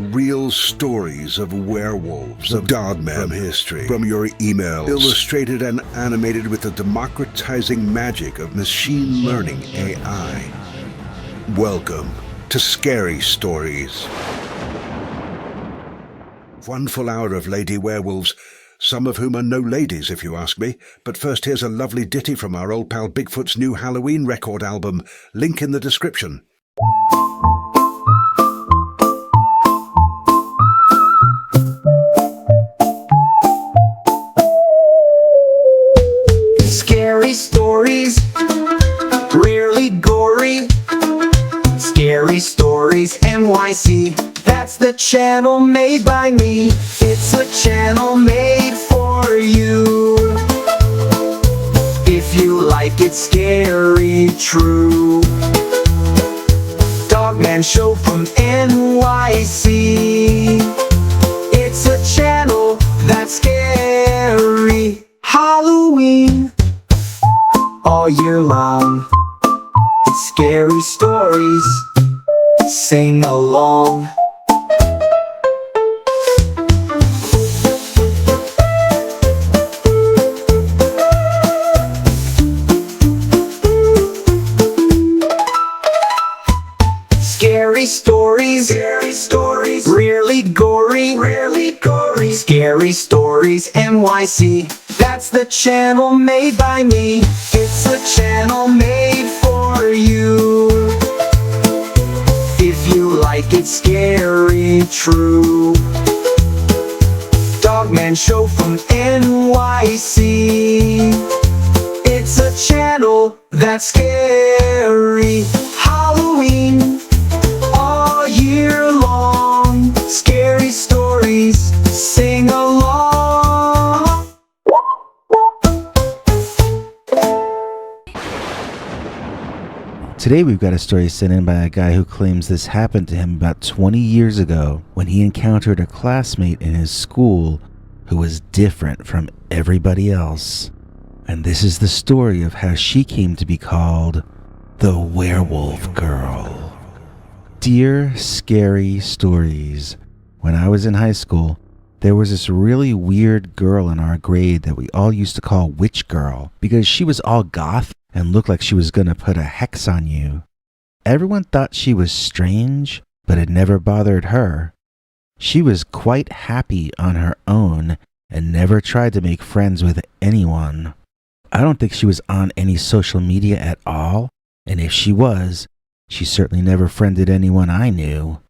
Real stories of werewolves, of dogmen from history, from your emails, illustrated and animated with the democratizing magic of machine learning AI. Welcome to Scary Stories. One full hour of lady werewolves, some of whom are no ladies if you ask me. But first, here's a lovely ditty from our old pal Bigfoot's new Halloween record album. Link in the description. Scary stories, rarely gory. Scary Stories NYC, that's the channel made by me. It's a channel made for you. If you like it scary, true. Dogman Show from NYC. It's a channel that's scary. Halloween all year long. It's Scary Stories. Sing along. Scary stories, rarely gory, Scary Stories NYC, that's the channel made by me. It's a channel made for you. If you like it scary, true. Dogman Show from NYC. It's a channel that's scary. Halloween all year long. Scary Stories, sing along. Today we've got a story sent in by a guy who claims this happened to him about 20 years ago when he encountered a classmate in his school who was different from everybody else. And this is the story of how she came to be called the Werewolf Girl. Dear Scary Stories, when I was in high school, there was this really weird girl in our grade that we all used to call Witch Girl because she was all goth and looked like she was gonna put a hex on you. Everyone thought she was strange, but it never bothered her. She was quite happy on her own and never tried to make friends with anyone. I don't think she was on any social media at all, and if she was, she certainly never friended anyone I knew.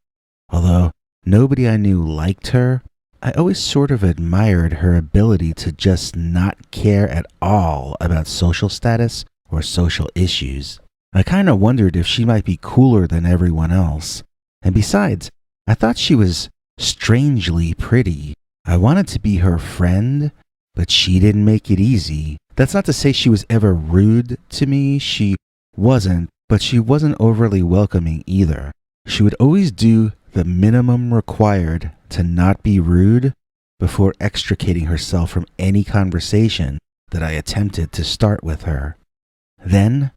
Although nobody I knew liked her, I always sort of admired her ability to just not care at all about social status or social issues. I kind of wondered if she might be cooler than everyone else. And besides, I thought she was strangely pretty. I wanted to be her friend, but she didn't make it easy. That's not to say she was ever rude to me. She wasn't, but she wasn't overly welcoming either. She would always do the minimum required to not be rude before extricating herself from any conversation that I attempted to start with her. Then,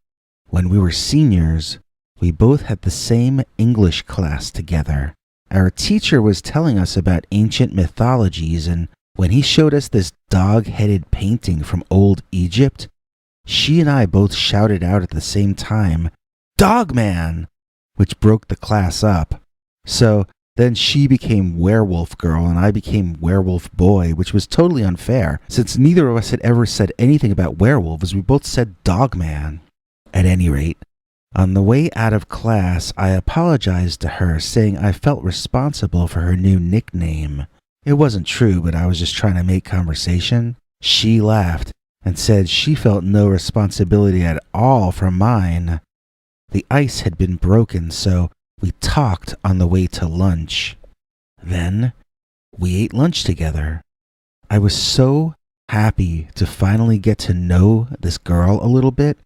when we were seniors, we both had the same English class together. Our teacher was telling us about ancient mythologies, and when he showed us this dog-headed painting from old Egypt, she and I both shouted out at the same time, "Dogman!" which broke the class up. So then she became Werewolf Girl and I became Werewolf Boy, which was totally unfair since neither of us had ever said anything about werewolves. We both said Dogman. At any rate, on the way out of class, I apologized to her, saying I felt responsible for her new nickname. It wasn't true, but I was just trying to make conversation. She laughed and said she felt no responsibility at all for mine. The ice had been broken, so we talked on the way to lunch. Then we ate lunch together. I was so happy to finally get to know this girl a little bit.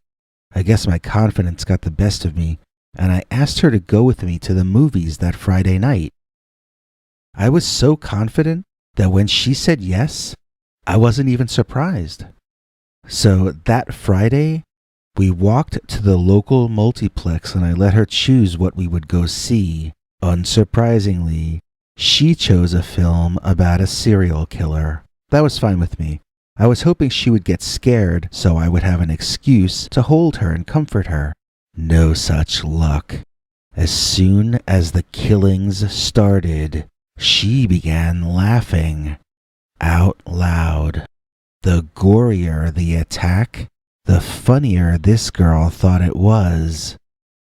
I guess my confidence got the best of me, and I asked her to go with me to the movies that Friday night. I was so confident that when she said yes, I wasn't even surprised. So that Friday, we walked to the local multiplex and I let her choose what we would go see. Unsurprisingly, She chose a film about a serial killer. That was fine with me. I was hoping she would get scared so I would have an excuse to hold her and comfort her. No such luck. As soon as the killings started, she began laughing out loud. The gorier the attack, the funnier this girl thought it was.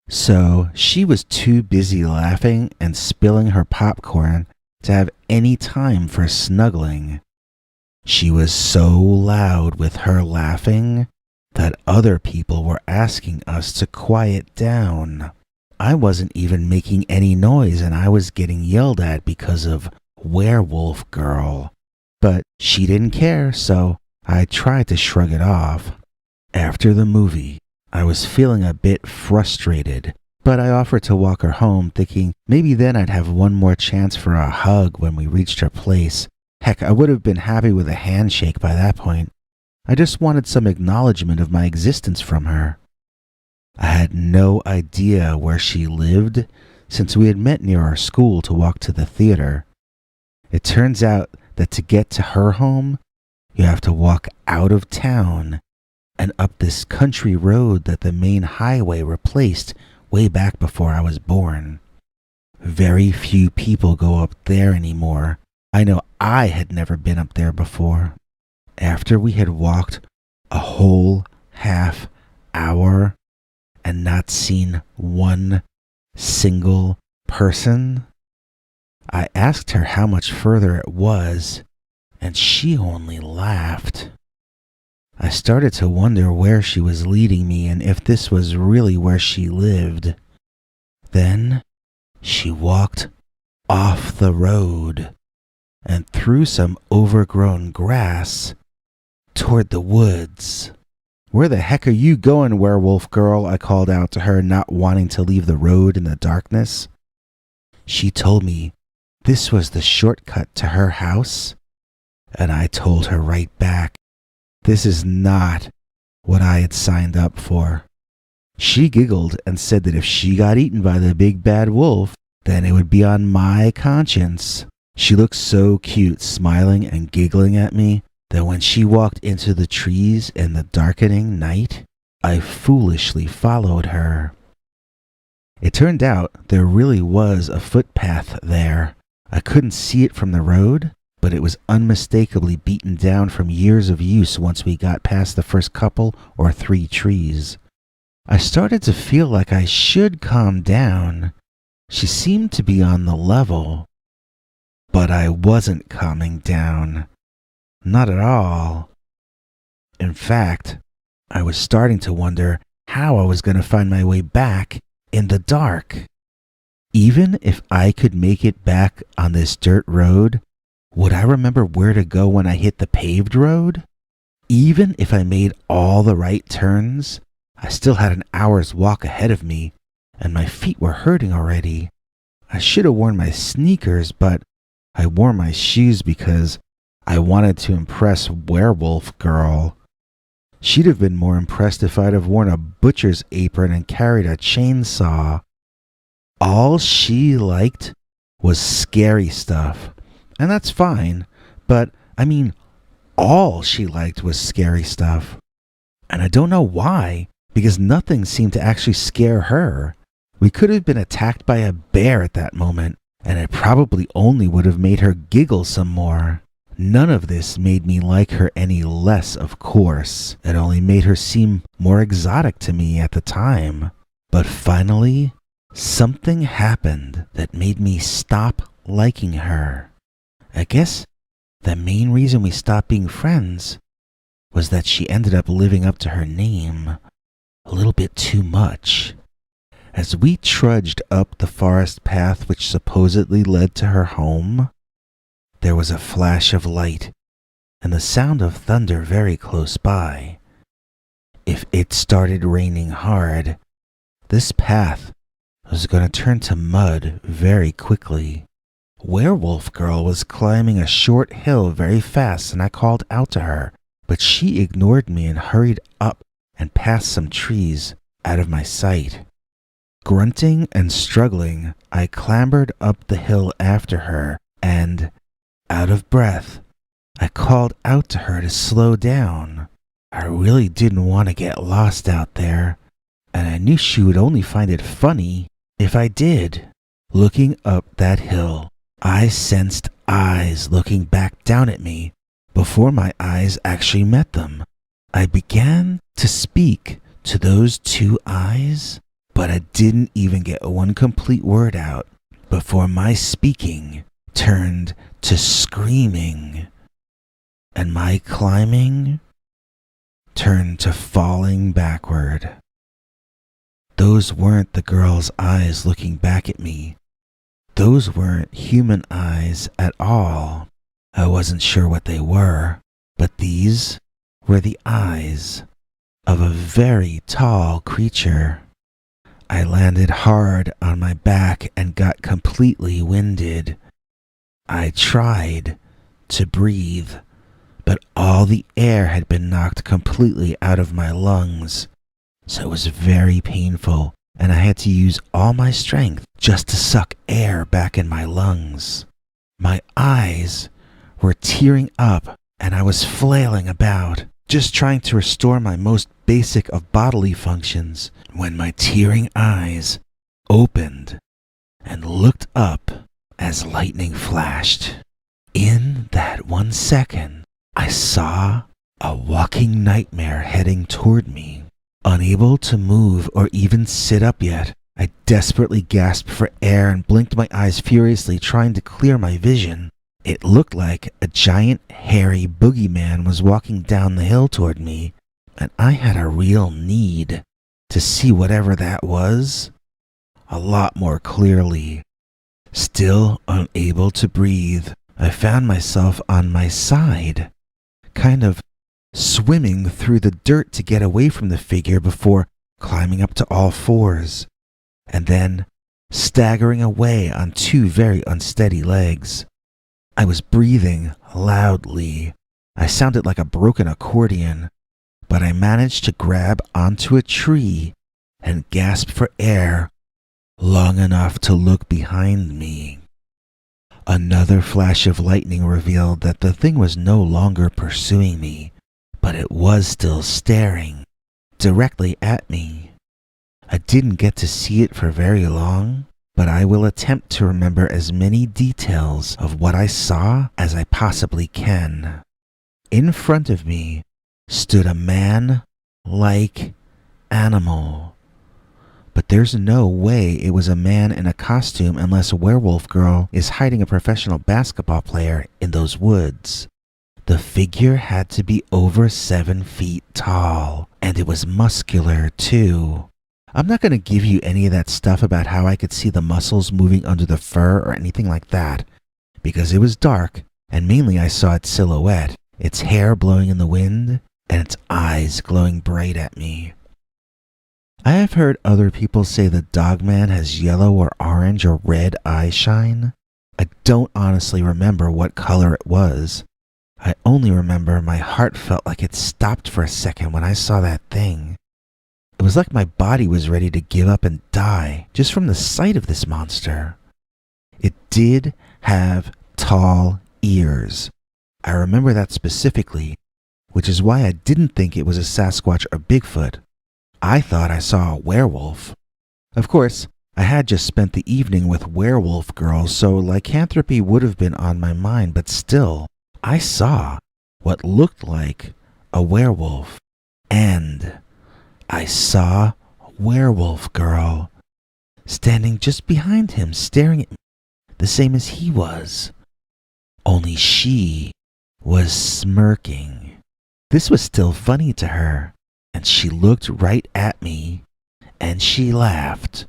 So she was too busy laughing and spilling her popcorn to have any time for snuggling. She was so loud with her laughing that other people were asking us to quiet down. I wasn't even making any noise and I was getting yelled at because of Werewolf Girl. But she didn't care, so I tried to shrug it off. After the movie, I was feeling a bit frustrated, but I offered to walk her home, thinking maybe then I'd have one more chance for a hug when we reached her place. Heck, I would have been happy with a handshake by that point. I just wanted some acknowledgement of my existence from her. I had no idea where she lived, since we had met near our school to walk to the theater. It turns out that to get to her home, you have to walk out of town and up this country road that the main highway replaced way back before I was born. Very few people go up there anymore. I know I had never been up there before. After we had walked a whole half hour and not seen one single person, I asked her how much further it was, and she only laughed. I started to wonder where she was leading me and if this was really where she lived. Then she walked off the road and through some overgrown grass toward the woods. "Where the heck are you going, Werewolf Girl?" I called out to her, not wanting to leave the road in the darkness. She told me this was the shortcut to her house, and I told her right back, this is not what I had signed up for. She giggled and said that if she got eaten by the big bad wolf, then it would be on my conscience. She looked so cute, smiling and giggling at me, that when she walked into the trees in the darkening night, I foolishly followed her. It turned out there really was a footpath there. I couldn't see it from the road, but it was unmistakably beaten down from years of use once we got past the first couple or 3 trees. I started to feel like I should calm down. She seemed to be on the level. But I wasn't calming down. Not at all. In fact, I was starting to wonder how I was going to find my way back in the dark. Even if I could make it back on this dirt road, would I remember where to go when I hit the paved road? Even if I made all the right turns, I still had an hour's walk ahead of me, and my feet were hurting already. I should have worn my sneakers, but I wore my shoes because I wanted to impress Werewolf Girl. She'd have been more impressed if I'd have worn a butcher's apron and carried a chainsaw. All she liked was scary stuff. And that's fine, but I mean, all she liked was scary stuff. And I don't know why, because nothing seemed to actually scare her. We could have been attacked by a bear at that moment, and it probably only would have made her giggle some more. None of this made me like her any less, of course. It only made her seem more exotic to me at the time. But finally, something happened that made me stop liking her. I guess the main reason we stopped being friends was that she ended up living up to her name a little bit too much. As we trudged up the forest path which supposedly led to her home, there was a flash of light and the sound of thunder very close by. If it started raining hard, this path was going to turn to mud very quickly. Werewolf Girl was climbing a short hill very fast, and I called out to her, but she ignored me and hurried up and past some trees out of my sight. Grunting and struggling, I clambered up the hill after her, and, out of breath, I called out to her to slow down. I really didn't want to get lost out there, and I knew she would only find it funny if I did. Looking up that hill, I sensed eyes looking back down at me before my eyes actually met them. I began to speak to those two eyes, but I didn't even get one complete word out before my speaking turned to screaming, and my climbing turned to falling backward. Those weren't the girl's eyes looking back at me. Those weren't human eyes at all. I wasn't sure what they were, but these were the eyes of a very tall creature. I landed hard on my back and got completely winded. I tried to breathe, but all the air had been knocked completely out of my lungs, so it was very painful, and I had to use all my strength just to suck air back in my lungs. My eyes were tearing up, and I was flailing about, just trying to restore my most basic of bodily functions, when my tearing eyes opened and looked up as lightning flashed. In that 1 second, I saw a walking nightmare heading toward me. Unable to move or even sit up yet, I desperately gasped for air and blinked my eyes furiously, trying to clear my vision. It looked like a giant, hairy boogeyman was walking down the hill toward me, and I had a real need to see whatever that was a lot more clearly. Still unable to breathe, I found myself on my side, kind of swimming through the dirt to get away from the figure before climbing up to all fours, and then staggering away on two very unsteady legs. I was breathing loudly. I sounded like a broken accordion, but I managed to grab onto a tree and gasp for air long enough to look behind me. Another flash of lightning revealed that the thing was no longer pursuing me, but it was still staring directly at me. I didn't get to see it for very long, but I will attempt to remember as many details of what I saw as I possibly can. In front of me stood a man-like animal, but there's no way it was a man in a costume unless a werewolf girl is hiding a professional basketball player in those woods. The figure had to be over 7 feet tall, and it was muscular too. I'm not going to give you any of that stuff about how I could see the muscles moving under the fur or anything like that, because it was dark, and mainly I saw its silhouette, its hair blowing in the wind, and its eyes glowing bright at me. I have heard other people say the dogman has yellow or orange or red eye shine. I don't honestly remember what color it was. I only remember my heart felt like it stopped for a second when I saw that thing. It was like my body was ready to give up and die just from the sight of this monster. It did have tall ears. I remember that specifically, which is why I didn't think it was a Sasquatch or Bigfoot. I thought I saw a werewolf. Of course, I had just spent the evening with werewolf girls, so lycanthropy would have been on my mind, but still, I saw what looked like a werewolf, and I saw a werewolf girl standing just behind him, staring at me, the same as he was. Only she was smirking. This was still funny to her, and she looked right at me, and she laughed,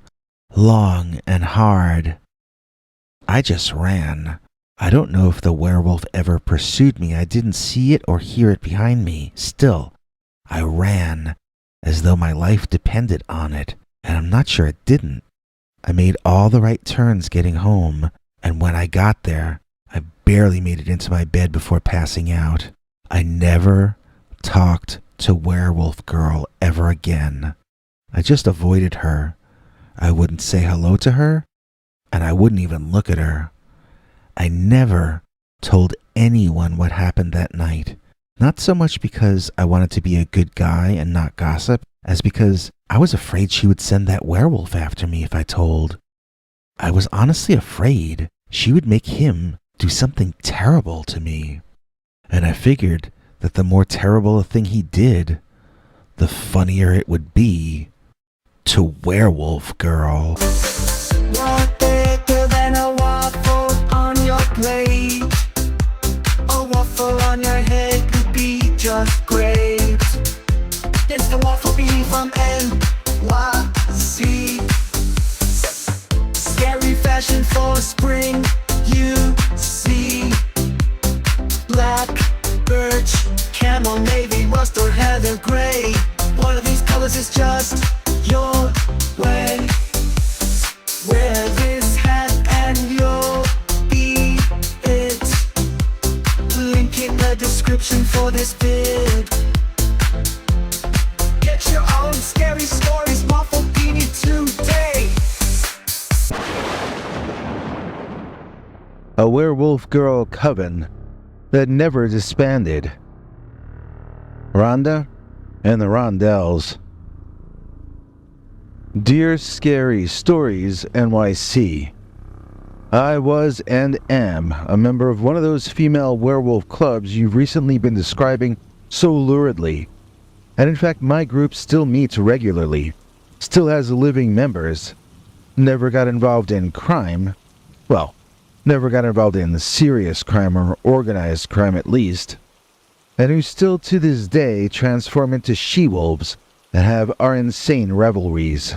long and hard. I just ran. I don't know if the werewolf ever pursued me. I didn't see it or hear it behind me. Still, I ran as though my life depended on it, and I'm not sure it didn't. I made all the right turns getting home, and when I got there, I barely made it into my bed before passing out. I never talked to Werewolf Girl ever again. I just avoided her. I wouldn't say hello to her, and I wouldn't even look at her. I never told anyone what happened that night. Not so much because I wanted to be a good guy and not gossip, as because I was afraid she would send that werewolf after me if I told. I was honestly afraid she would make him do something terrible to me. And I figured that the more terrible a thing he did, the funnier it would be to Werewolf Girl. Not bigger than a waffle on your plate. A waffle on your head could be just great. It's the waffle bee from NYC. Scary fashion for spring, you see. Black, birch, camel, navy, rust or heather gray. One of these colors is just your way. Wear this hat and you'll be it. Link in the description for this vid. Get your own scary stories, waffle beanie today. A Werewolf Girl coven that never disbanded. Rhonda and the Rondells. Dear Scary Stories NYC, I was and am a member of one of those female werewolf clubs you've recently been describing so luridly. And in fact, my group still meets regularly, still has living members, never got involved in crime, well, never got involved in serious crime or organized crime at least, and who still to this day transform into she-wolves and have our insane revelries.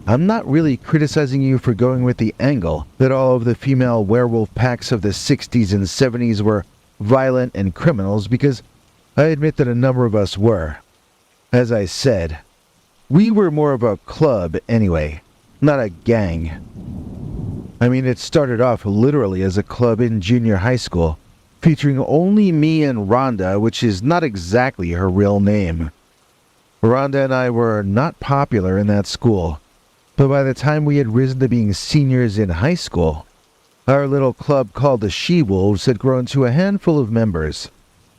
I'm not really criticizing you for going with the angle that all of the female werewolf packs of the 60s and 70s were violent and criminals, because I admit that a number of us were. As I said, we were more of a club anyway, not a gang. I mean, it started off literally as a club in junior high school, featuring only me and Rhonda, which is not exactly her real name. Rhonda and I were not popular in that school, but by the time we had risen to being seniors in high school, our little club called the She-Wolves had grown to a handful of members.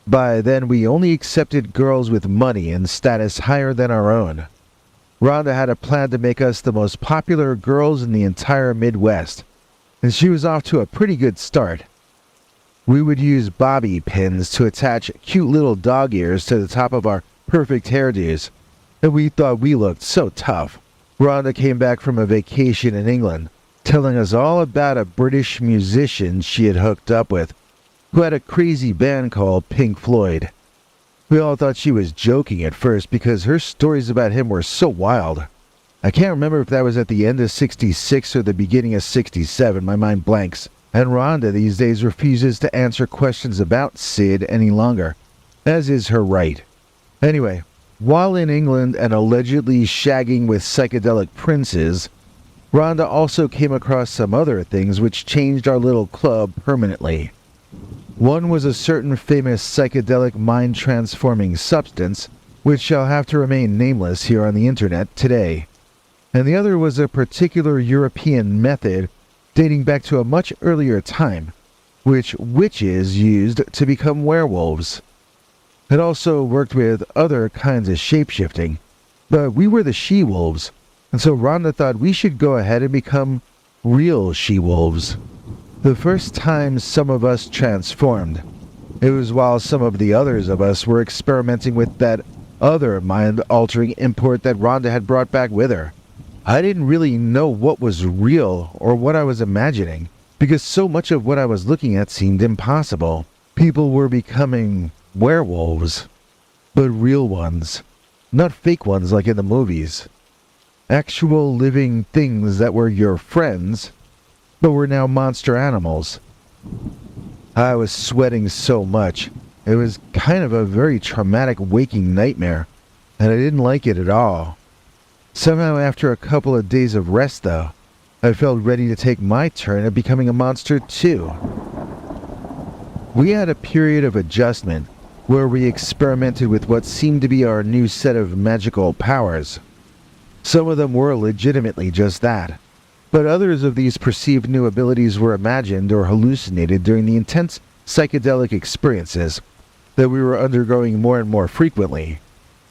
By then, we only accepted girls with money and status higher than our own. Rhonda had a plan to make us the most popular girls in the entire Midwest, and she was off to a pretty good start. We would use bobby pins to attach cute little dog ears to the top of our perfect hairdos, and we thought we looked so tough. Rhonda came back from a vacation in England, telling us all about a British musician she had hooked up with, who had a crazy band called Pink Floyd. We all thought she was joking at first because her stories about him were so wild. I can't remember if that was at the end of 66 or the beginning of 67, my mind blanks, and Rhonda these days refuses to answer questions about Sid any longer, as is her right. Anyway, while in England and allegedly shagging with psychedelic princes, Rhonda also came across some other things which changed our little club permanently. One was a certain famous psychedelic mind-transforming substance, which shall have to remain nameless here on the internet today. And the other was a particular European method dating back to a much earlier time, which witches used to become werewolves. It also worked with other kinds of shape-shifting, but we were the she-wolves, and so Rhonda thought we should go ahead and become real she-wolves. The first time some of us transformed, it was while some of the others of us were experimenting with that other mind-altering import that Rhonda had brought back with her. I didn't really know what was real or what I was imagining, because so much of what I was looking at seemed impossible. People were becoming werewolves, but real ones, not fake ones like in the movies. Actual living things that were your friends, but were now monster animals. I was sweating so much. It was kind of a very traumatic waking nightmare, and I didn't like it at all. Somehow after a couple of days of rest though, I felt ready to take my turn at becoming a monster too. We had a period of adjustment where we experimented with what seemed to be our new set of magical powers. Some of them were legitimately just that, but others of these perceived new abilities were imagined or hallucinated during the intense psychedelic experiences that we were undergoing more and more frequently.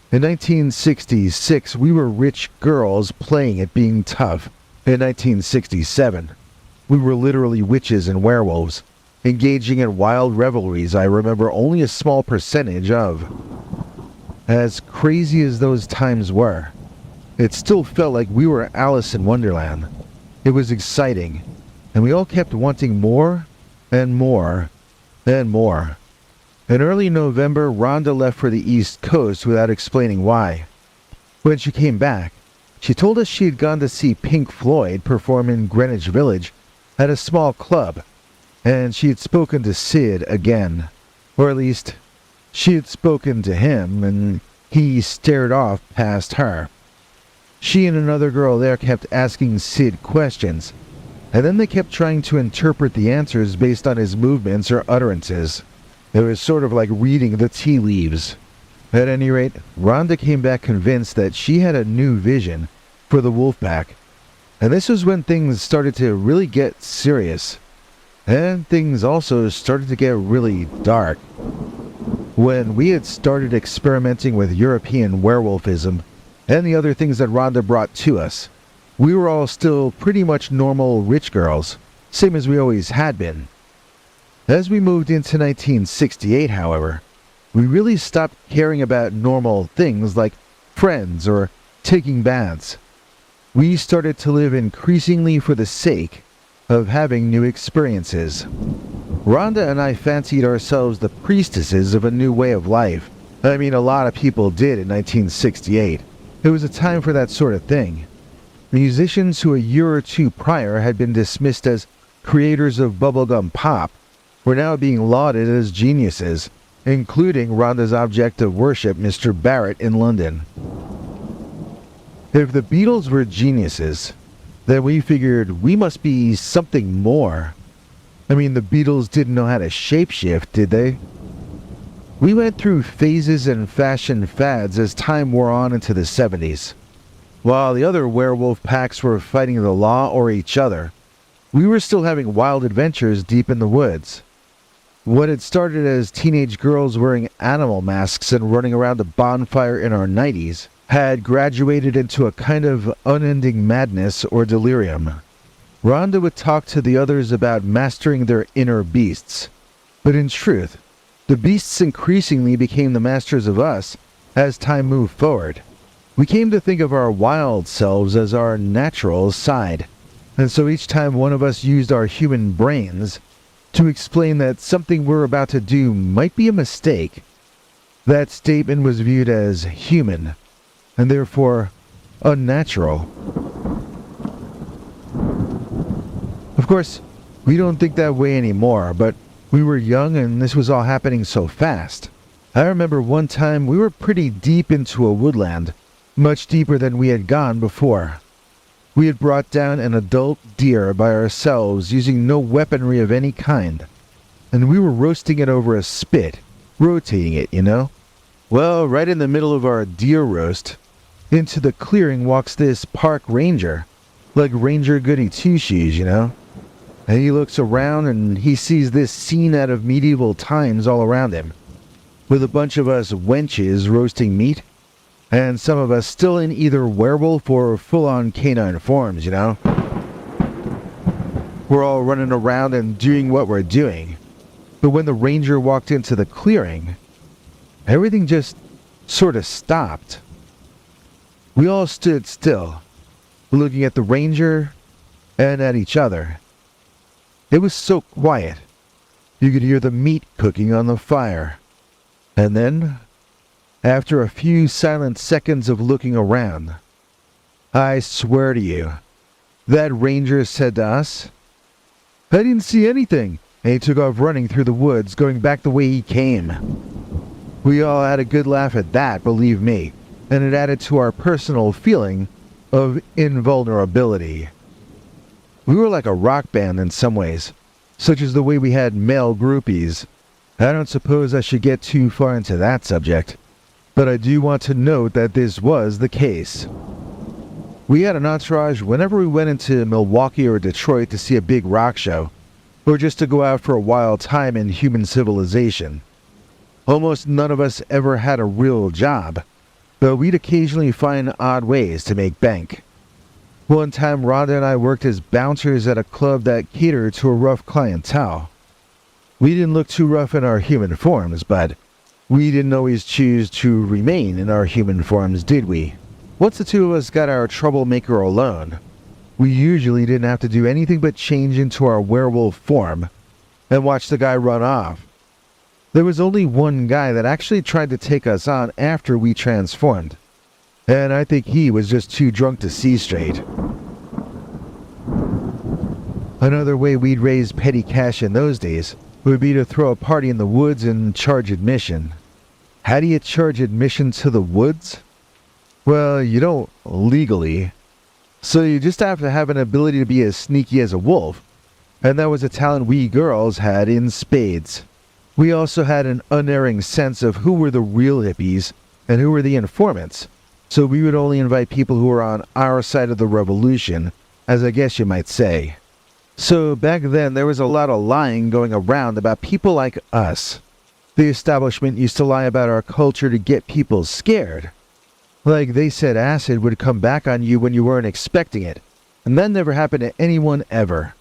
In 1966, we were rich girls playing at being tough. In 1967, we were literally witches and werewolves, engaging in wild revelries I remember only a small percentage of. As crazy as those times were, it still felt like we were Alice in Wonderland. It was exciting, and we all kept wanting more and more and more. In early November, Rhonda left for the East Coast without explaining why. When she came back, she told us she had gone to see Pink Floyd perform in Greenwich Village at a small club, and she had spoken to Sid again. Or at least, she had spoken to him, and he stared off past her. She and another girl there kept asking Sid questions, and then they kept trying to interpret the answers based on his movements or utterances. It was sort of like reading the tea leaves. At any rate, Rhonda came back convinced that she had a new vision for the Wolfpack, and this was when things started to really get serious. And things also started to get really dark. When we had started experimenting with European werewolfism and the other things that Rhonda brought to us, we were all still pretty much normal rich girls, same as we always had been. As we moved into 1968, however, we really stopped caring about normal things like friends or taking baths. We started to live increasingly for the sake of having new experiences. Rhonda and I fancied ourselves the priestesses of a new way of life. I mean, a lot of people did in 1968. It was a time for that sort of thing. Musicians who a year or two prior had been dismissed as creators of bubblegum pop were now being lauded as geniuses, including Rhonda's object of worship, Mr. Barrett, in London. If the Beatles were geniuses, then we figured we must be something more. I mean, the Beatles didn't know how to shapeshift, did they? We went through phases and fashion fads as time wore on into the 70s. While the other werewolf packs were fighting the law or each other, we were still having wild adventures deep in the woods. What had started as teenage girls wearing animal masks and running around a bonfire in our 90s had graduated into a kind of unending madness or delirium. Rhonda would talk to the others about mastering their inner beasts, but in truth, the beasts increasingly became the masters of us as time moved forward. We came to think of our wild selves as our natural side, and so each time one of us used our human brains to explain that something we're about to do might be a mistake, that statement was viewed as human, and therefore unnatural. Of course, we don't think that way anymore, but we were young and this was all happening so fast. I remember one time we were pretty deep into a woodland, much deeper than we had gone before. We had brought down an adult deer by ourselves using no weaponry of any kind, and we were roasting it over a spit, rotating it, you know? Well, right in the middle of our deer roast, into the clearing walks this park ranger, like Ranger Goody Two-Shoes, you know? And he looks around and he sees this scene out of medieval times all around him, with a bunch of us wenches roasting meat, and some of us still in either werewolf or full-on canine forms, you know? We're all running around and doing what we're doing. But when the ranger walked into the clearing, everything just sort of stopped. We all stood still, looking at the ranger and at each other. It was so quiet, you could hear the meat cooking on the fire. And then, after a few silent seconds of looking around, I swear to you, that ranger said to us, "I didn't see anything," and he took off running through the woods, going back the way he came. We all had a good laugh at that, believe me, and it added to our personal feeling of invulnerability. We were like a rock band in some ways, such as the way we had male groupies. I don't suppose I should get too far into that subject, but I do want to note that this was the case. We had an entourage whenever we went into Milwaukee or Detroit to see a big rock show, or just to go out for a wild time in human civilization. Almost none of us ever had a real job, but we'd occasionally find odd ways to make bank. One time, Rhonda and I worked as bouncers at a club that catered to a rough clientele. We didn't look too rough in our human forms, but we didn't always choose to remain in our human forms, did we? Once the two of us got our troublemaker alone, we usually didn't have to do anything but change into our werewolf form and watch the guy run off. There was only one guy that actually tried to take us on after we transformed, and I think he was just too drunk to see straight. Another way we'd raise petty cash in those days would be to throw a party in the woods and charge admission. How do you charge admission to the woods? Well, you don't legally. So you just have to have an ability to be as sneaky as a wolf, and that was a talent we girls had in spades. We also had an unerring sense of who were the real hippies and who were the informants, so we would only invite people who were on our side of the revolution, as I guess you might say. So back then there was a lot of lying going around about people like us. The establishment used to lie about our culture to get people scared. Like they said acid would come back on you when you weren't expecting it, and that never happened to anyone ever.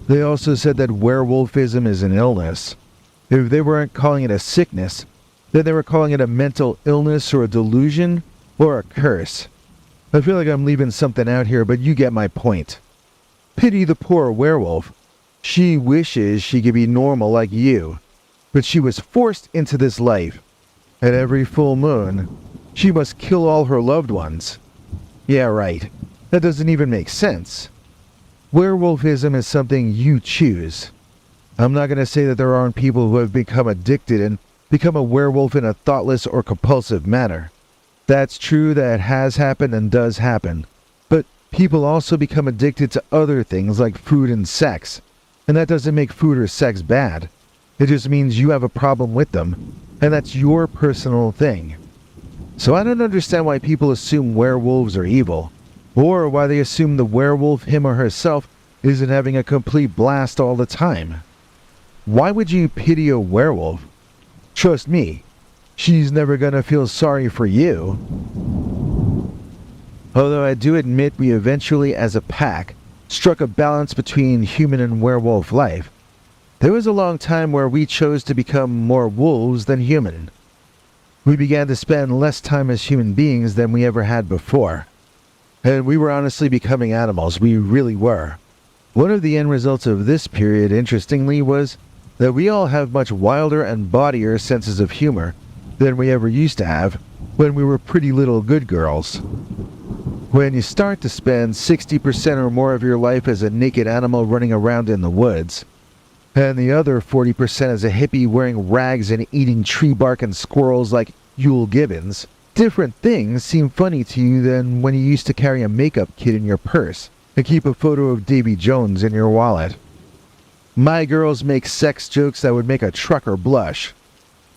They also said that werewolfism is an illness. If they weren't calling it a sickness, then they were calling it a mental illness or a delusion or a curse. I feel like I'm leaving something out here, but you get my point. Pity the poor werewolf. She wishes she could be normal like you, but she was forced into this life. At every full moon, she must kill all her loved ones. Yeah, right. That doesn't even make sense. Werewolfism is something you choose. I'm not going to say that there aren't people who have become addicted and become a werewolf in a thoughtless or compulsive manner. That's true, that has happened and does happen. But people also become addicted to other things like food and sex. And that doesn't make food or sex bad. It just means you have a problem with them, and that's your personal thing. So I don't understand why people assume werewolves are evil, or why they assume the werewolf, him or herself, isn't having a complete blast all the time. Why would you pity a werewolf? Trust me, she's never gonna feel sorry for you. Although I do admit we eventually, as a pack, struck a balance between human and werewolf life. There was a long time where we chose to become more wolves than human. We began to spend less time as human beings than we ever had before. And we were honestly becoming animals, we really were. One of the end results of this period, interestingly, was that we all have much wilder and bawdier senses of humor than we ever used to have when we were pretty little good girls. When you start to spend 60% or more of your life as a naked animal running around in the woods, and the other 40% as a hippie wearing rags and eating tree bark and squirrels like Yule Gibbons, different things seem funny to you than when you used to carry a makeup kit in your purse and keep a photo of Davy Jones in your wallet. My girls make sex jokes that would make a trucker blush.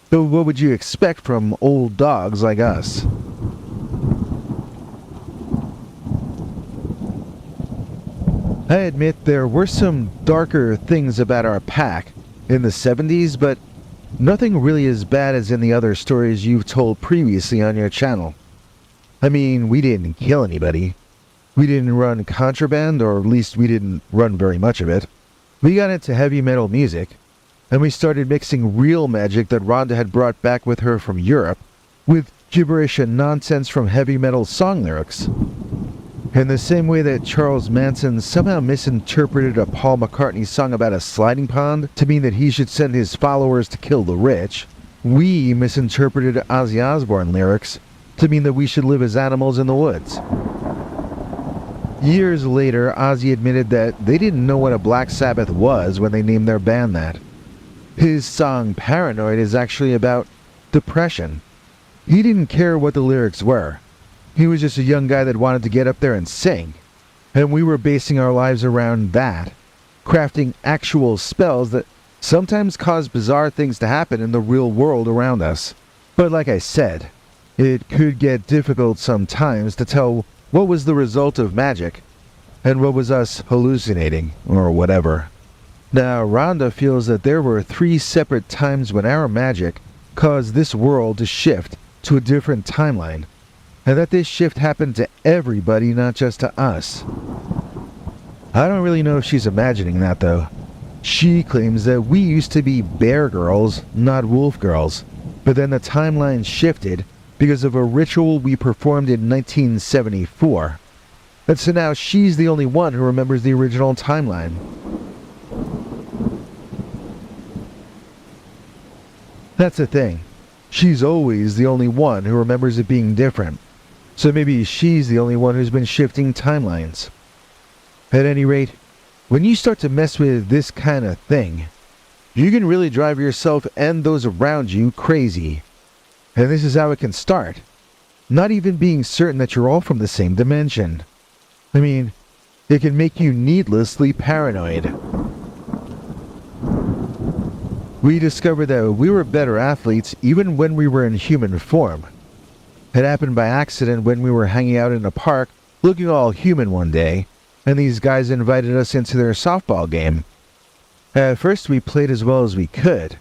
So what would you expect from old dogs like us? I admit there were some darker things about our pack in the 70s, but nothing really as bad as in the other stories you've told previously on your channel. I mean, we didn't kill anybody. We didn't run contraband, or at least we didn't run very much of it. We got into heavy metal music, and we started mixing real magic that Rhonda had brought back with her from Europe with gibberish and nonsense from heavy metal song lyrics. In the same way that Charles Manson somehow misinterpreted a Paul McCartney song about a sliding pond to mean that he should send his followers to kill the rich, we misinterpreted Ozzy Osbourne lyrics to mean that we should live as animals in the woods. Years later, Ozzy admitted that they didn't know what a Black Sabbath was when they named their band that. His song Paranoid is actually about depression. He didn't care what the lyrics were. He was just a young guy that wanted to get up there and sing. And we were basing our lives around that, crafting actual spells that sometimes cause bizarre things to happen in the real world around us. But like I said, it could get difficult sometimes to tell what was the result of magic, and what was us hallucinating, or whatever. Now, Rhonda feels that there were 3 separate times when our magic caused this world to shift to a different timeline, and that this shift happened to everybody, not just to us. I don't really know if she's imagining that, though. She claims that we used to be bear girls, not wolf girls, but then the timeline shifted because of a ritual we performed in 1974. And so now she's the only one who remembers the original timeline. That's the thing. She's always the only one who remembers it being different. So maybe she's the only one who's been shifting timelines. At any rate, when you start to mess with this kind of thing, you can really drive yourself and those around you crazy. And this is how it can start. Not even being certain that you're all from the same dimension. I mean, it can make you needlessly paranoid. We discovered that we were better athletes even when we were in human form. It happened by accident when we were hanging out in a park looking all human one day, and these guys invited us into their softball game. At first we played as well as we could,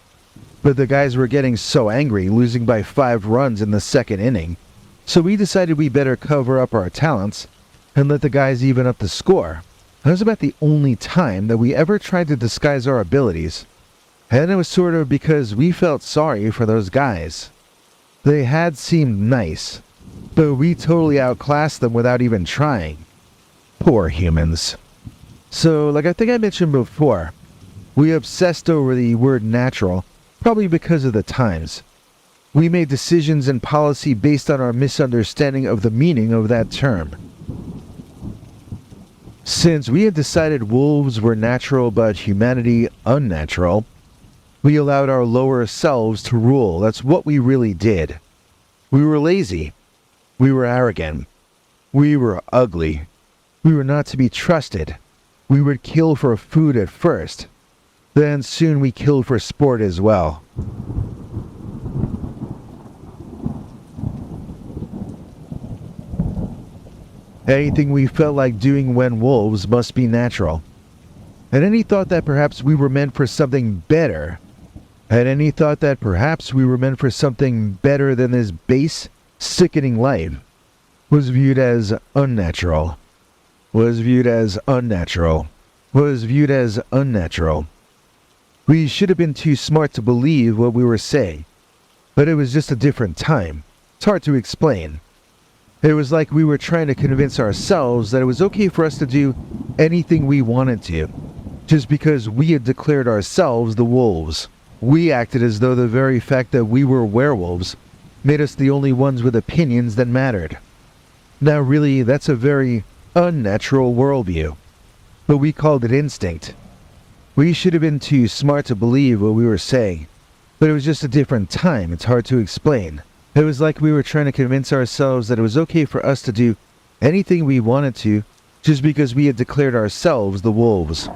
but the guys were getting so angry, losing by 5 runs in the 2nd inning, so we decided we better cover up our talents and let the guys even up the score. That was about the only time that we ever tried to disguise our abilities, and it was sort of because we felt sorry for those guys. They had seemed nice, but we totally outclassed them without even trying. Poor humans. So, like I think I mentioned before, we obsessed over the word natural, probably because of the times. We made decisions and policy based on our misunderstanding of the meaning of that term. Since we had decided wolves were natural but humanity unnatural, we allowed our lower selves to rule. That's what we really did. We were lazy. We were arrogant. We were ugly. We were not to be trusted. We would kill for food at first. Then soon we killed for sport as well. Anything we felt like doing when wolves must be natural. And any thought that perhaps we were meant for something better. And any thought that perhaps we were meant for something better than this base, sickening life was viewed as unnatural. Was viewed as unnatural. Was viewed as unnatural. We should have been too smart to believe what we were saying. But it was just a different time. It's hard to explain. It was like we were trying to convince ourselves that it was okay for us to do anything we wanted to, just because we had declared ourselves the wolves. We acted as though the very fact that we were werewolves made us the only ones with opinions that mattered. Now really, that's a very unnatural worldview, but we called it instinct. We should have been too smart to believe what we were saying, but it was just a different time. It's hard to explain. It was like we were trying to convince ourselves that it was okay for us to do anything we wanted to, just because we had declared ourselves the wolves.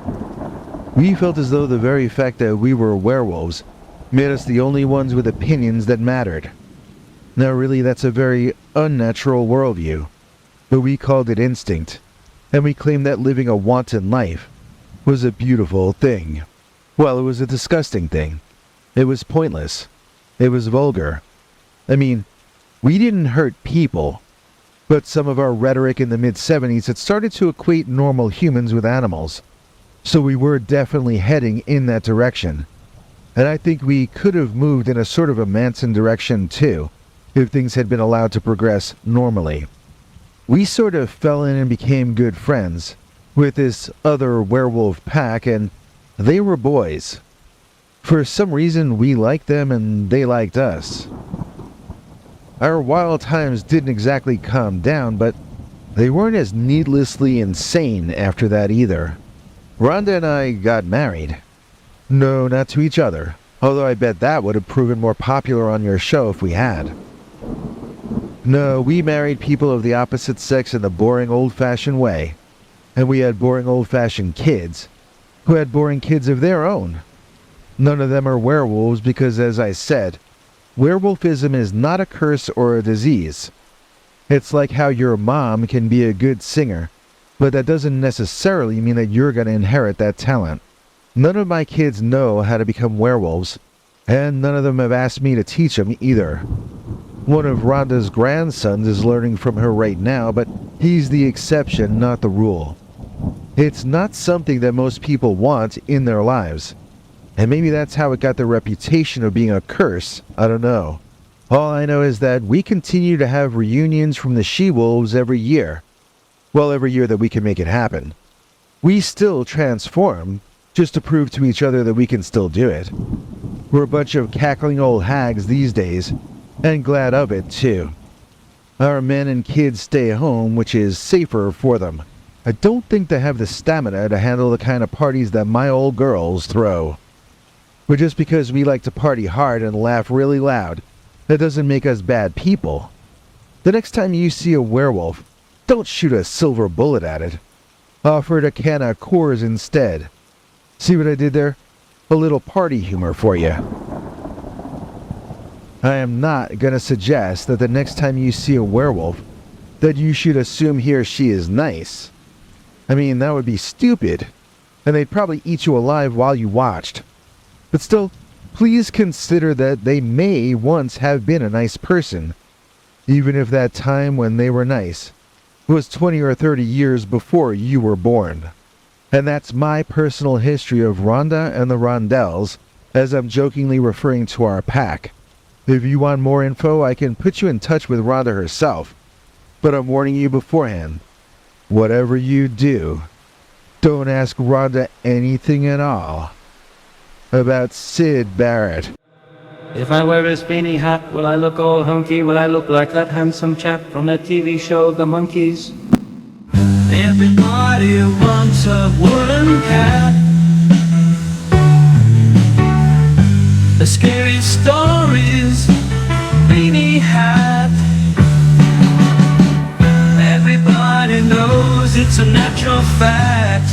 We felt as though the very fact that we were werewolves made us the only ones with opinions that mattered. Now really, that's a very unnatural worldview, but we called it instinct, and we claimed that living a wanton life was a beautiful thing. Well, it was a disgusting thing. It was pointless. It was vulgar. I mean, we didn't hurt people, but some of our rhetoric in the mid-70s had started to equate normal humans with animals. So we were definitely heading in that direction. And I think we could have moved in a sort of a Manson direction too, if things had been allowed to progress normally. We sort of fell in and became good friends with this other werewolf pack, and they were boys. For some reason, we liked them and they liked us. Our wild times didn't exactly calm down, but they weren't as needlessly insane after that either. Rhonda and I got married. No, not to each other, although I bet that would have proven more popular on your show if we had. No, we married people of the opposite sex in the boring old-fashioned way. And we had boring old-fashioned kids, who had boring kids of their own. None of them are werewolves because, as I said, werewolfism is not a curse or a disease. It's like how your mom can be a good singer, but that doesn't necessarily mean that you're going to inherit that talent. None of my kids know how to become werewolves, and none of them have asked me to teach them either. One of Rhonda's grandsons is learning from her right now, but he's the exception, not the rule. It's not something that most people want in their lives. And maybe that's how it got the reputation of being a curse, I don't know. All I know is that we continue to have reunions from the she-wolves every year. Well, every year that we can make it happen. We still transform, just to prove to each other that we can still do it. We're a bunch of cackling old hags these days, and glad of it too. Our men and kids stay home, which is safer for them. I don't think they have the stamina to handle the kind of parties that my old girls throw. But just because we like to party hard and laugh really loud, that doesn't make us bad people. The next time you see a werewolf, don't shoot a silver bullet at it. Offer it a can of Coors instead. See what I did there? A little party humor for you. I am not going to suggest that the next time you see a werewolf, that you should assume he or she is nice. I mean, that would be stupid, and they'd probably eat you alive while you watched. But still, please consider that they may once have been a nice person, even if that time when they were nice was 20 or 30 years before you were born. And that's my personal history of Rhonda and the Rondells, as I'm jokingly referring to our pack. If you want more info, I can put you in touch with Rhonda herself, but I'm warning you beforehand. Whatever you do, don't ask Rhonda anything at all about Sid Barrett. If I wear a spinny hat, will I look all hunky? Will I look like that handsome chap from that TV show, The Monkees? Everybody wants a woolen cat. The scary stories, beanie hat. Everybody knows it's a natural fact.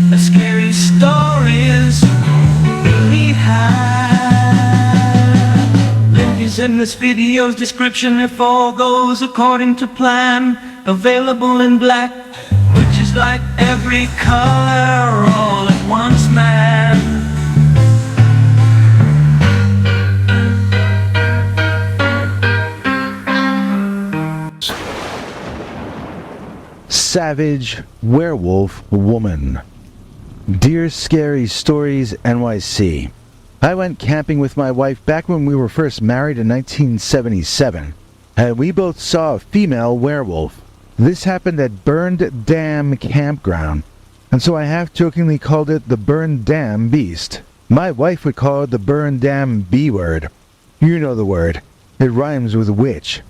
The scary stories, beanie hat. Link is in this video's description if all goes according to plan. Available in black, which is like every color all at once, man. Savage Werewolf Woman. Dear Scary Stories NYC, I went camping with my wife back when we were first married in 1977, and we both saw a female werewolf. This happened at Burned Dam Campground, and so I half-jokingly called it the Burned Dam Beast. My wife would call it the Burned Dam B-word. You know the word. It rhymes with witch.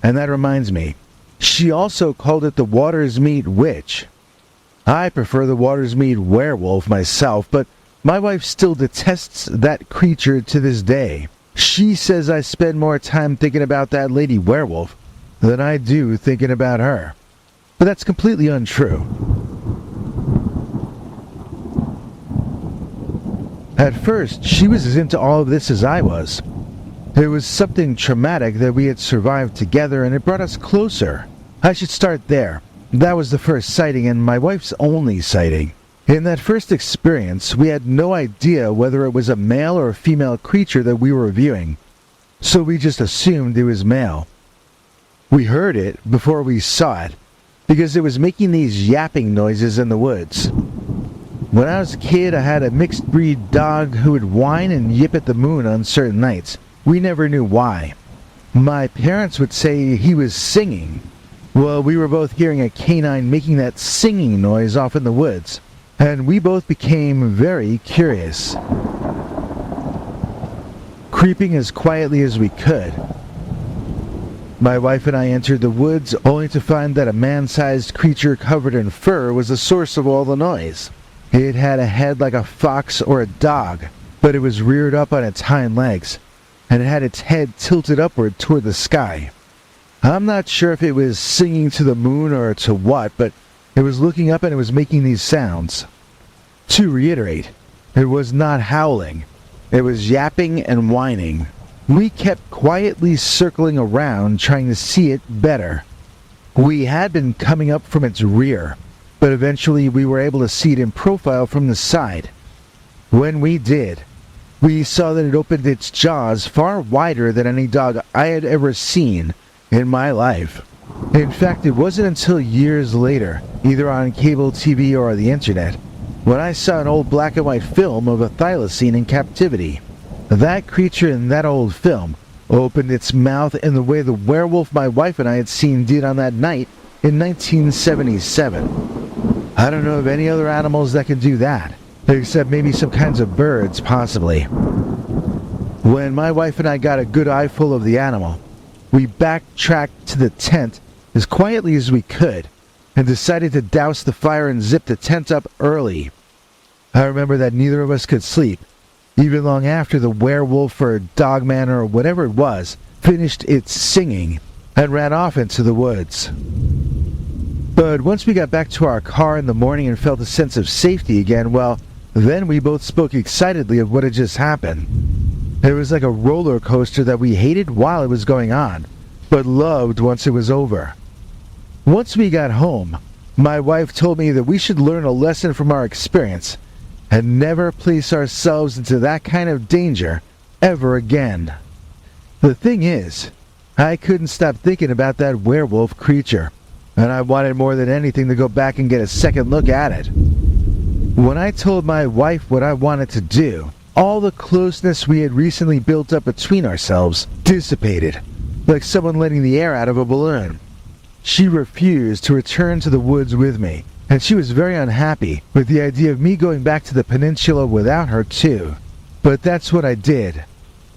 And that reminds me, she also called it the Watersmeet Witch. I prefer the Watersmeet Werewolf myself, but my wife still detests that creature to this day. She says I spend more time thinking about that lady werewolf than I do thinking about her. But that's completely untrue. At first, she was as into all of this as I was. It was something traumatic that we had survived together, and it brought us closer. I should start there. That was the first sighting, and my wife's only sighting. In that first experience, we had no idea whether it was a male or a female creature that we were viewing, so we just assumed it was male. We heard it before we saw it, because it was making these yapping noises in the woods. When I was a kid, I had a mixed breed dog who would whine and yip at the moon on certain nights. We never knew why. My parents would say he was singing. Well, we were both hearing a canine making that singing noise off in the woods, and we both became very curious. Creeping as quietly as we could, my wife and I entered the woods only to find that a man-sized creature covered in fur was the source of all the noise. It had a head like a fox or a dog, but it was reared up on its hind legs, and it had its head tilted upward toward the sky. I'm not sure if it was singing to the moon or to what, but it was looking up and it was making these sounds. To reiterate, it was not howling. It was yapping and whining. We kept quietly circling around trying to see it better. We had been coming up from its rear, but eventually we were able to see it in profile from the side. When we did, we saw that it opened its jaws far wider than any dog I had ever seen in my life. In fact, it wasn't until years later, either on cable TV or the internet, when I saw an old black and white film of a thylacine in captivity. That creature in that old film opened its mouth in the way the werewolf my wife and I had seen did on that night in 1977. I don't know of any other animals that can do that, except maybe some kinds of birds, possibly. When my wife and I got a good eyeful of the animal, we backtracked to the tent as quietly as we could and decided to douse the fire and zip the tent up early. I remember that neither of us could sleep, even long after the werewolf or dogman or whatever it was finished its singing and ran off into the woods. But once we got back to our car in the morning and felt a sense of safety again, well, then we both spoke excitedly of what had just happened. It was like a roller coaster that we hated while it was going on, but loved once it was over. Once we got home, my wife told me that we should learn a lesson from our experience and never place ourselves into that kind of danger ever again. The thing is, I couldn't stop thinking about that werewolf creature, and I wanted more than anything to go back and get a second look at it. When I told my wife what I wanted to do, all the closeness we had recently built up between ourselves dissipated, like someone letting the air out of a balloon. She refused to return to the woods with me, and she was very unhappy with the idea of me going back to the peninsula without her too. But that's what I did.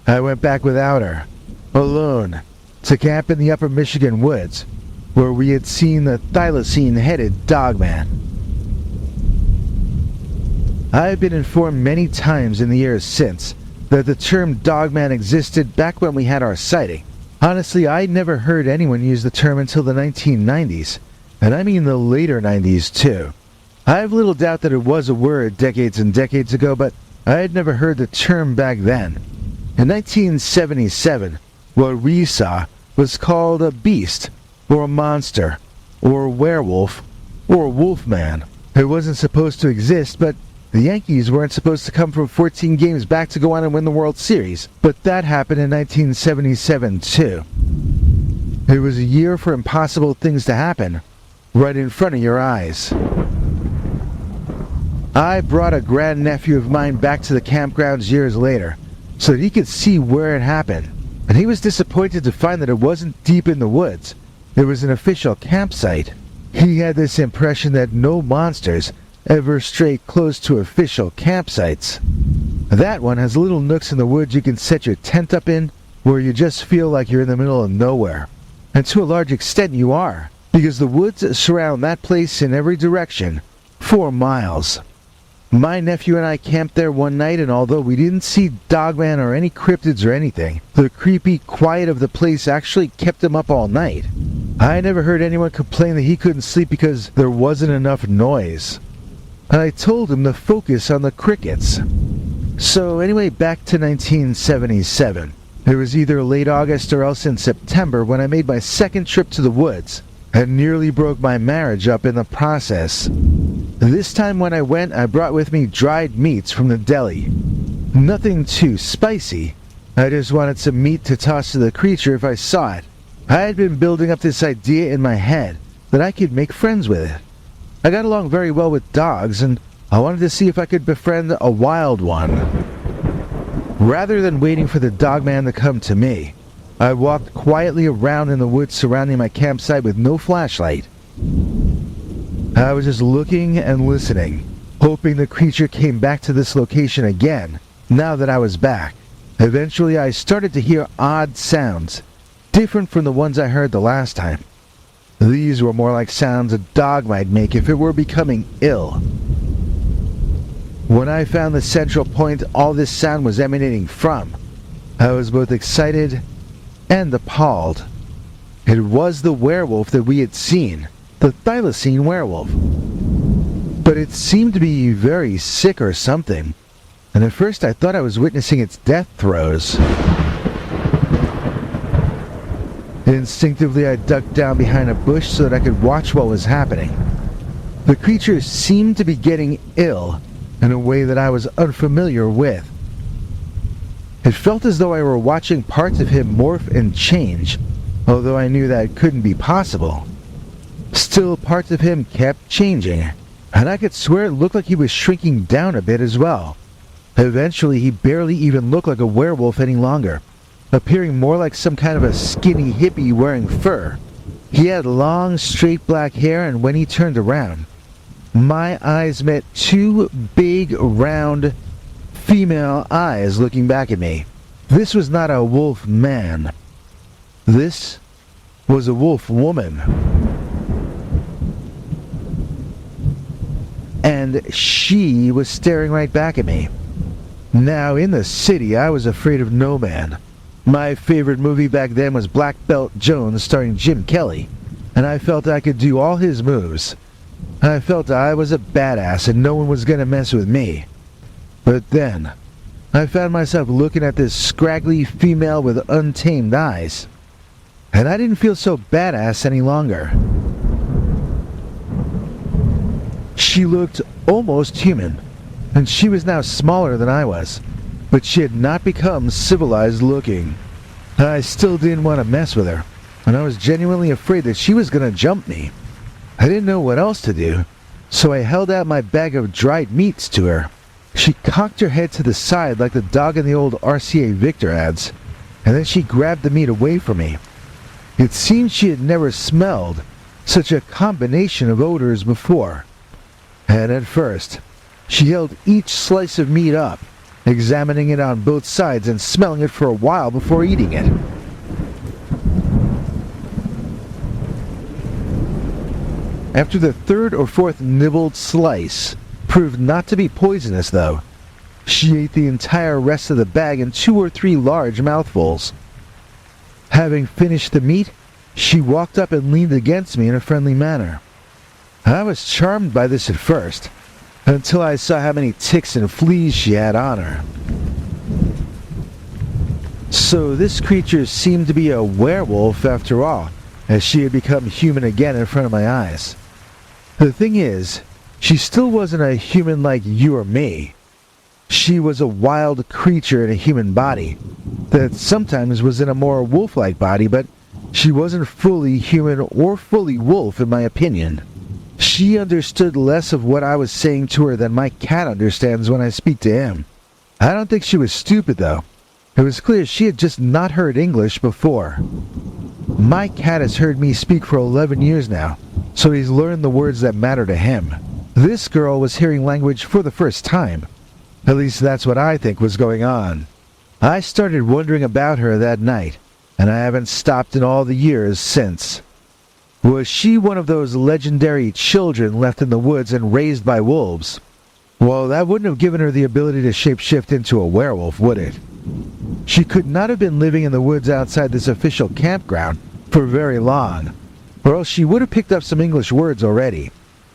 I went back without her, alone, to camp in the upper Michigan woods, where we had seen the thylacine-headed dogman. I have been informed many times in the years since that the term dogman existed back when we had our sighting. Honestly, I never heard anyone use the term until the 1990s, and I mean the later 90s too. I have little doubt that it was a word decades and decades ago, but I had never heard the term back then. In 1977, what we saw was called a beast, or a monster, or a werewolf, or a wolfman. It wasn't supposed to exist, but the Yankees weren't supposed to come from 14 games back to go on and win the World Series, but that happened in 1977 too. It was a year for impossible things to happen, right in front of your eyes. I brought a grandnephew of mine back to the campgrounds years later, so that he could see where it happened, and he was disappointed to find that it wasn't deep in the woods. It was an official campsite. He had this impression that no monsters ever stray close to official campsites. That one has little nooks in the woods you can set your tent up in, where you just feel like you're in the middle of nowhere. And to a large extent you are, because the woods surround that place in every direction, 4 miles. My nephew and I camped there one night, and although we didn't see dogman or any cryptids or anything, the creepy quiet of the place actually kept him up all night. I never heard anyone complain that he couldn't sleep because there wasn't enough noise. And I told him to focus on the crickets. So anyway, back to 1977. It was either late August or else in September when I made my second trip to the woods and nearly broke my marriage up in the process. This time when I went, I brought with me dried meats from the deli. Nothing too spicy. I just wanted some meat to toss to the creature if I saw it. I had been building up this idea in my head that I could make friends with it. I got along very well with dogs, and I wanted to see if I could befriend a wild one. Rather than waiting for the dogman to come to me, I walked quietly around in the woods surrounding my campsite with no flashlight. I was just looking and listening, hoping the creature came back to this location again, now that I was back. Eventually I started to hear odd sounds, different from the ones I heard the last time. These were more like sounds a dog might make if it were becoming ill. When I found the central point all this sound was emanating from, I was both excited and appalled. It was the werewolf that we had seen, the thylacine werewolf. But it seemed to be very sick or something, and at first I thought I was witnessing its death throes. Instinctively, I ducked down behind a bush so that I could watch what was happening. The creature seemed to be getting ill in a way that I was unfamiliar with. It felt as though I were watching parts of him morph and change, although I knew that couldn't be possible. Still, parts of him kept changing, and I could swear it looked like he was shrinking down a bit as well. Eventually, he barely even looked like a werewolf any longer, appearing more like some kind of a skinny hippie wearing fur. He had long, straight black hair, and when he turned around, my eyes met two big, round, female eyes looking back at me. This was not a wolf man. This was a wolf woman. And she was staring right back at me. Now, in the city, I was afraid of no man. My favorite movie back then was Black Belt Jones, starring Jim Kelly, and I felt I could do all his moves. I felt I was a badass and no one was gonna mess with me. But then, I found myself looking at this scraggly female with untamed eyes, and I didn't feel so badass any longer. She looked almost human, and she was now smaller than I was, but she had not become civilized looking. I still didn't want to mess with her, and I was genuinely afraid that she was going to jump me. I didn't know what else to do, so I held out my bag of dried meats to her. She cocked her head to the side like the dog in the old RCA Victor ads, and then she grabbed the meat away from me. It seemed she had never smelled such a combination of odors before. And at first, she held each slice of meat up, examining it on both sides and smelling it for a while before eating it. After the third or fourth nibbled slice proved not to be poisonous, though, she ate the entire rest of the bag in 2 or 3 large mouthfuls. Having finished the meat, she walked up and leaned against me in a friendly manner. I was charmed by this at first, until I saw how many ticks and fleas she had on her. So this creature seemed to be a werewolf after all, as she had become human again in front of my eyes. The thing is, she still wasn't a human like you or me. She was a wild creature in a human body, that sometimes was in a more wolf-like body, but she wasn't fully human or fully wolf in my opinion. She understood less of what I was saying to her than my cat understands when I speak to him. I don't think she was stupid, though. It was clear she had just not heard English before. My cat has heard me speak for 11 years now, so he's learned the words that matter to him. This girl was hearing language for the first time. At least that's what I think was going on. I started wondering about her that night, and I haven't stopped in all the years since. Was she one of those legendary children left in the woods and raised by wolves? Well, that wouldn't have given her the ability to shapeshift into a werewolf, would it? She could not have been living in the woods outside this official campground for very long, or else she would have picked up some English words already.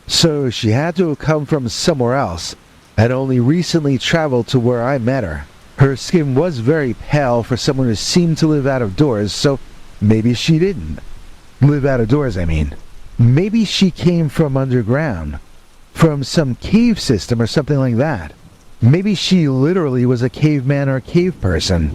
So she had to have come from somewhere else, and only recently traveled to where I met her. Her skin was very pale for someone who seemed to live out of doors, so maybe she didn't. Live out of doors, I mean. Maybe she came from underground. From some cave system or something like that. Maybe she literally was a caveman or cave person.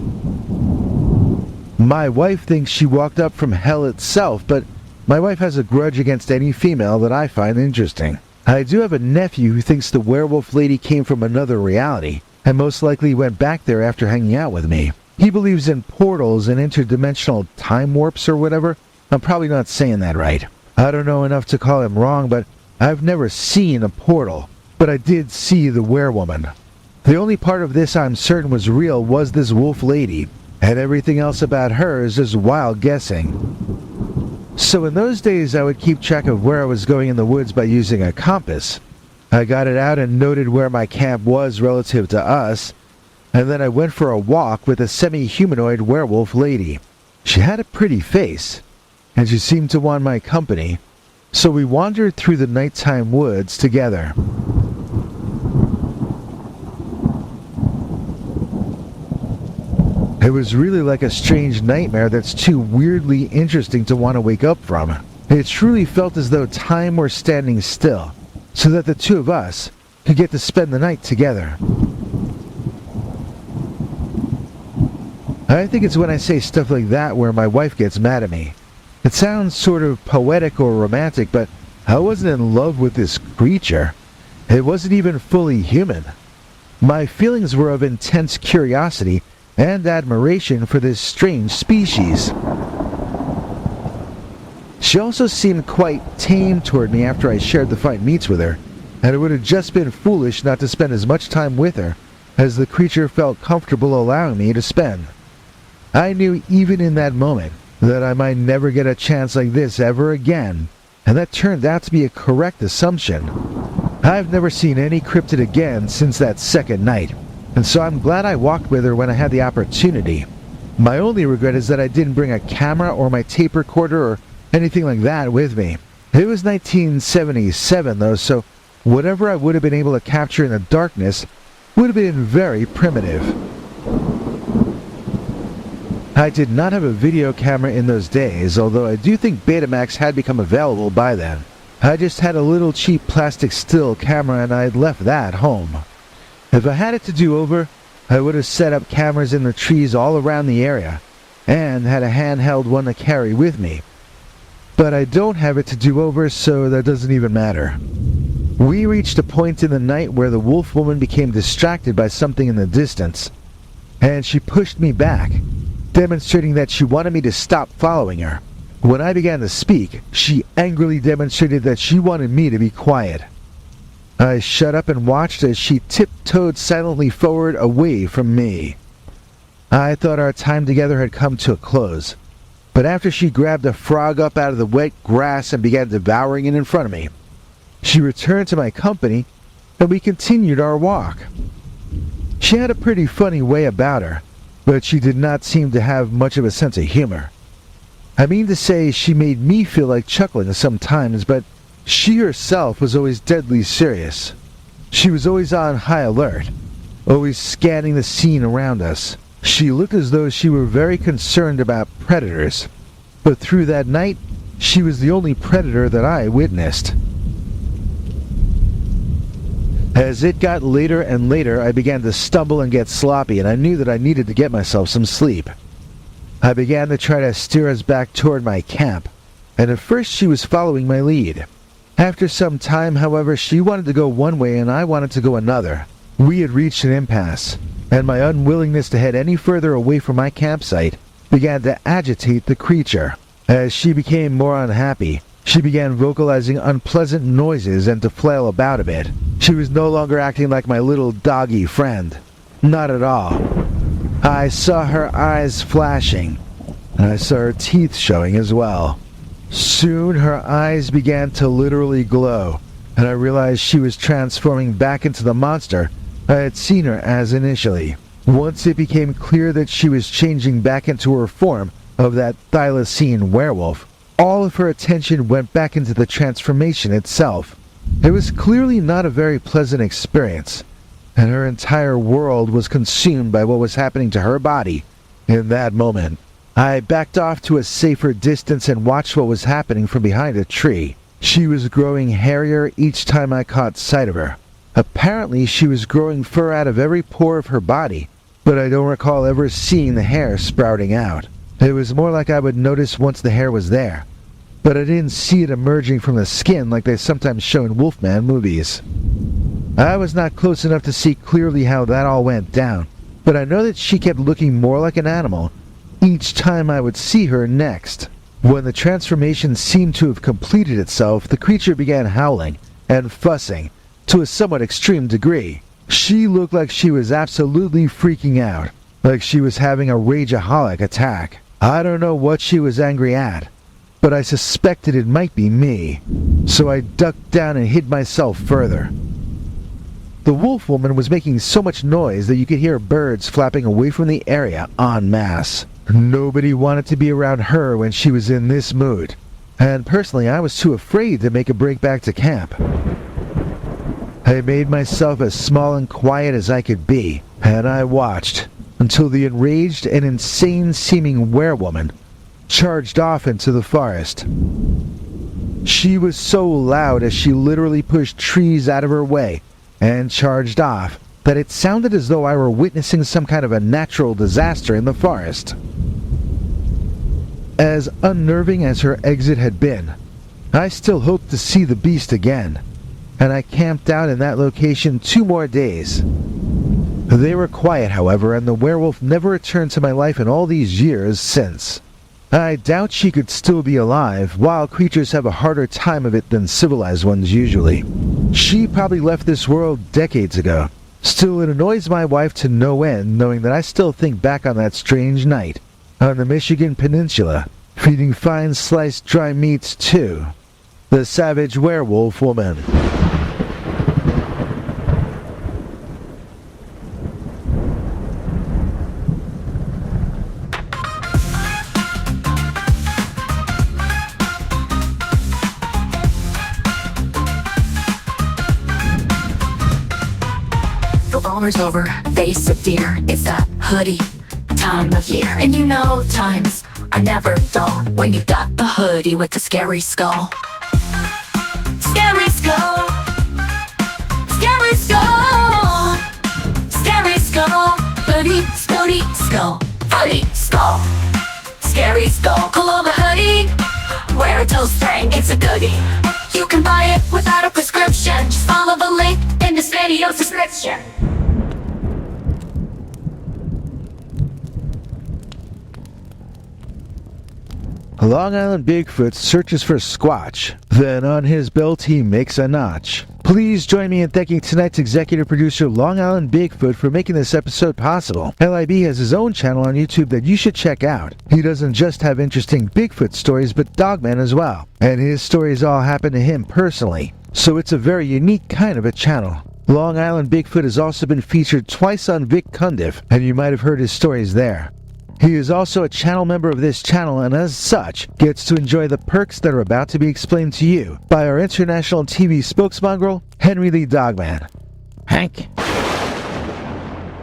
My wife thinks she walked up from hell itself, but my wife has a grudge against any female that I find interesting. I do have a nephew who thinks the werewolf lady came from another reality, and most likely went back there after hanging out with me. He believes in portals and interdimensional time warps or whatever. I'm probably not saying that right. I don't know enough to call him wrong, but I've never seen a portal. But I did see the werewoman. The only part of this I'm certain was real was this wolf lady, and everything else about her is just wild guessing. So in those days I would keep track of where I was going in the woods by using a compass. I got it out and noted where my camp was relative to us, and then I went for a walk with a semi-humanoid werewolf lady. She had a pretty face, and she seemed to want my company, so we wandered through the nighttime woods together. It was really like a strange nightmare that's too weirdly interesting to want to wake up from. It truly felt as though time were standing still, so that the two of us could get to spend the night together. I think it's when I say stuff like that where my wife gets mad at me. It sounds sort of poetic or romantic, but I wasn't in love with this creature. It wasn't even fully human. My feelings were of intense curiosity and admiration for this strange species. She also seemed quite tame toward me after I shared the fine meats with her, and it would have just been foolish not to spend as much time with her as the creature felt comfortable allowing me to spend. I knew even in that moment that I might never get a chance like this ever again, and that turned out to be a correct assumption. I've never seen any cryptid again since that second night, and so I'm glad I walked with her when I had the opportunity. My only regret is that I didn't bring a camera or my tape recorder or anything like that with me. It was 1977 though, so whatever I would have been able to capture in the darkness would have been very primitive. I did not have a video camera in those days, although I do think Betamax had become available by then. I just had a little cheap plastic still camera and I had left that home. If I had it to do over, I would have set up cameras in the trees all around the area, and had a handheld one to carry with me. But I don't have it to do over, so that doesn't even matter. We reached a point in the night where the Wolfwoman became distracted by something in the distance, and she pushed me back, demonstrating that she wanted me to stop following her. When I began to speak, she angrily demonstrated that she wanted me to be quiet. I shut up and watched as she tiptoed silently forward away from me. I thought our time together had come to a close, but after she grabbed a frog up out of the wet grass and began devouring it in front of me, she returned to my company and we continued our walk. She had a pretty funny way about her, but she did not seem to have much of a sense of humor. I mean to say, she made me feel like chuckling sometimes, but she herself was always deadly serious. She was always on high alert, always scanning the scene around us. She looked as though she were very concerned about predators, but through that night, she was the only predator that I witnessed. As it got later and later, I began to stumble and get sloppy, and I knew that I needed to get myself some sleep. I began to try to steer us back toward my camp, and at first she was following my lead. After some time, however, she wanted to go one way and I wanted to go another. We had reached an impasse, and my unwillingness to head any further away from my campsite began to agitate the creature. As she became more unhappy, she began vocalizing unpleasant noises and to flail about a bit. She was no longer acting like my little doggy friend. Not at all. I saw her eyes flashing, and I saw her teeth showing as well. Soon her eyes began to literally glow, and I realized she was transforming back into the monster I had seen her as initially. Once it became clear that she was changing back into her form of that thylacine werewolf, all of her attention went back into the transformation itself. It was clearly not a very pleasant experience, and her entire world was consumed by what was happening to her body in that moment. I backed off to a safer distance and watched what was happening from behind a tree. She was growing hairier each time I caught sight of her. Apparently she was growing fur out of every pore of her body, but I don't recall ever seeing the hair sprouting out. It was more like I would notice once the hair was there, but I didn't see it emerging from the skin like they sometimes show in Wolfman movies. I was not close enough to see clearly how that all went down, but I know that she kept looking more like an animal each time I would see her next. When the transformation seemed to have completed itself, the creature began howling and fussing to a somewhat extreme degree. She looked like she was absolutely freaking out, like she was having a rageaholic attack. I don't know what she was angry at, but I suspected it might be me, so I ducked down and hid myself further. The Wolfwoman was making so much noise that you could hear birds flapping away from the area en masse. Nobody wanted to be around her when she was in this mood, and personally I was too afraid to make a break back to camp. I made myself as small and quiet as I could be, and I watched until the enraged and insane-seeming werewoman charged off into the forest. She was so loud as she literally pushed trees out of her way and charged off that it sounded as though I were witnessing some kind of a natural disaster in the forest. As unnerving as her exit had been, I still hoped to see the beast again, and I camped out in that location 2 more days. They were quiet, however, and the werewolf never returned to my life in all these years since. I doubt she could still be alive. Wild creatures have a harder time of it than civilized ones usually. She probably left this world decades ago. Still, it annoys my wife to no end knowing that I still think back on that strange night on the Michigan Peninsula, feeding fine sliced dry meats to the savage werewolf woman. Summer's over, face of deer. It's that hoodie time of year, and you know times are never dull when you got the hoodie with the scary skull. Scary skull, scary skull, scary skull, hoodie, hoodie, skull, hoodie, skull, scary skull. Pull on the hoodie, wear it till spring. It's a goodie. You can buy it without a prescription. Just follow the link in this video's description. Long Island Bigfoot searches for Squatch. Then on his belt he makes a notch. Please join me in thanking tonight's executive producer Long Island Bigfoot for making this episode possible. LIB has his own channel on YouTube that you should check out. He doesn't just have interesting Bigfoot stories but Dogman as well. And his stories all happen to him personally. So it's a very unique kind of a channel. Long Island Bigfoot has also been featured twice on Vic Cundiff, and you might have heard his stories there. He is also a channel member of this channel and as such gets to enjoy the perks that are about to be explained to you by our international TV spokesmongrel, Henry Lee Dogman. Hank.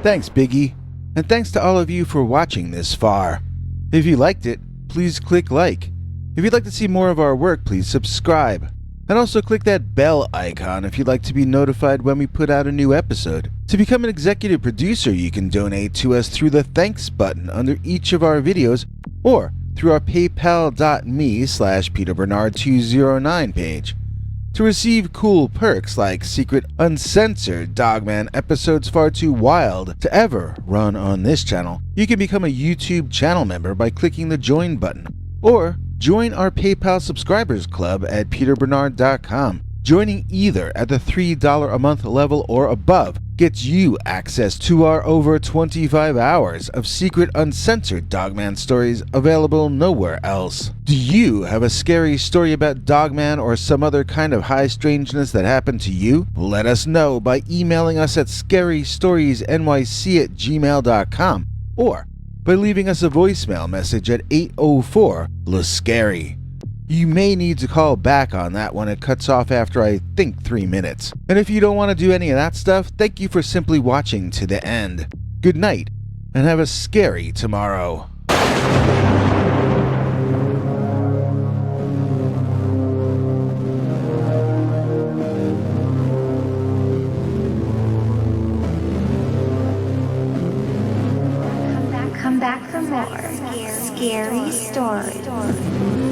Thanks, Biggie. And thanks to all of you for watching this far. If you liked it, please click like. If you'd like to see more of our work, please subscribe. And also click that bell icon if you'd like to be notified when we put out a new episode. To become an executive producer, you can donate to us through the thanks button under each of our videos or through our paypal.me/PeterBernard209 page. To receive cool perks like secret uncensored Dogman episodes far too wild to ever run on this channel, you can become a YouTube channel member by clicking the join button or join our PayPal subscribers club at peterbernard.com. Joining either at the $3 a month level or above gets you access to our over 25 hours of secret uncensored Dogman stories available nowhere else. Do you have a scary story about Dogman or some other kind of high strangeness that happened to you? Let us know by emailing us at scarystoriesnyc@gmail.com or by leaving us a voicemail message at 804-LA-SCARY. You may need to call back on that one. It cuts off after I think 3 minutes. And if you don't want to do any of that stuff, thank you for simply watching to the end. Good night, and have a scary tomorrow. Come back for more scary stories.